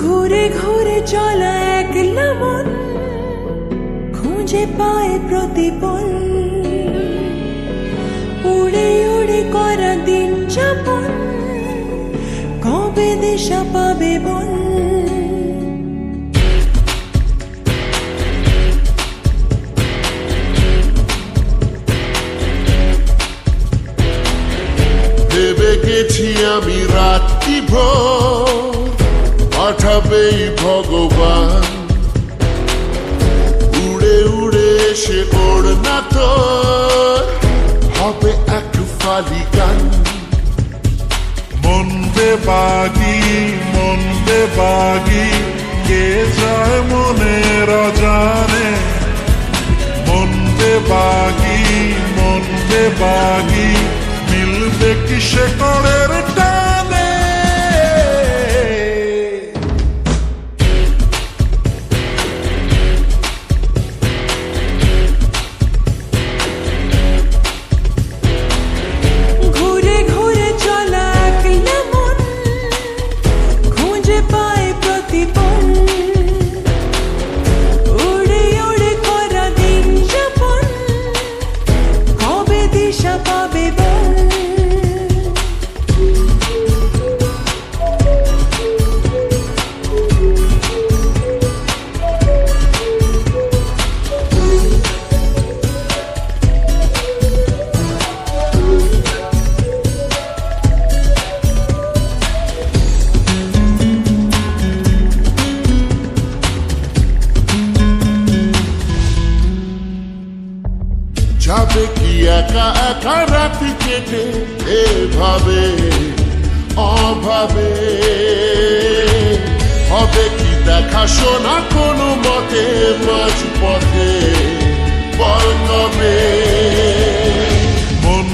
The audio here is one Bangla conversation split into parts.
ঘুরে ঘুরে চলা একলা মন খুঁজে পায় প্রতিপল, উড়ে উড়ে করা দিন যাপন কবে দিশা পাবে বল। ভেবে গেছি আমি রাত্রি ভোর পাঠাবেই ভগবান, উড়ে উড়ে এসে ওর না তোর হবে এক ফালি গান। মন বেবাগি কে যায় মনের অজানে, মন বেবাগি মিলবে কি শেকড়ের টানে। ঘুরে ঘুরে চলা একলা মন খুঁজে পায় প্রতিপল, উড়ে উড়ে করা দিন যাপন কবে দিশা পাবে বল। যাবে কি একা একা রাতি কেটে এভাবে অভাবে, হবে কি দেখা শোনা কোনো মতে মাঝ পথে বল কবে। মন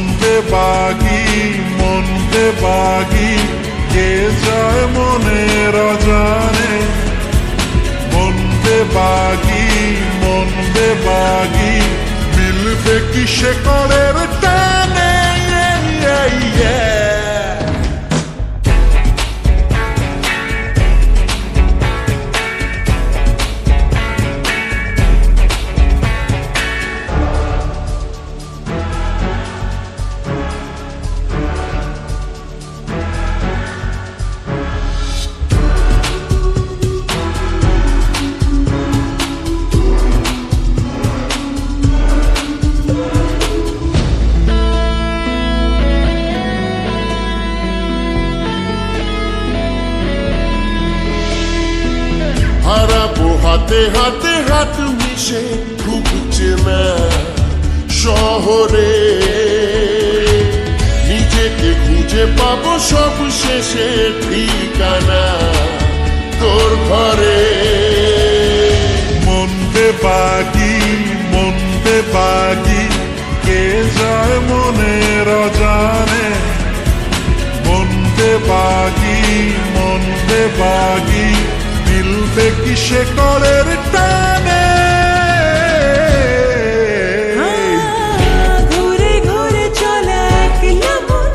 বেবাগি কে যায় মনের অজানে, মন বেবাগি মিলবে কি শেকড়ের টানে। হারাবো হাতে হাতে হাত মিশে খুব চেনা শহরে, নিজেকে খুঁজে পাবো সব শেষে ঠিকানা তোর ঘরে। মন বেবাগি কে যায় মনের অজানে, মন বেবাগি মিলবে কি শেকড়ের টানে। ঘুরে ঘুরে চলা একলা মন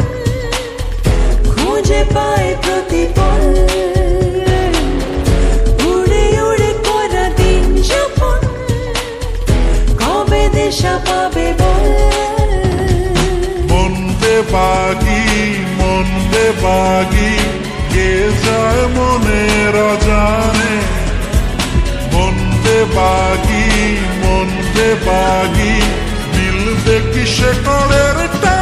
খুঁজে পায় প্রতিপল, উড়ে উড়ে করা দিন যাপন কবে দিশা পাবে বল। মন বেবাগি কে যায় মনের অজানে, মন বেবাগি মিলবে কি শেকড়ের টানে।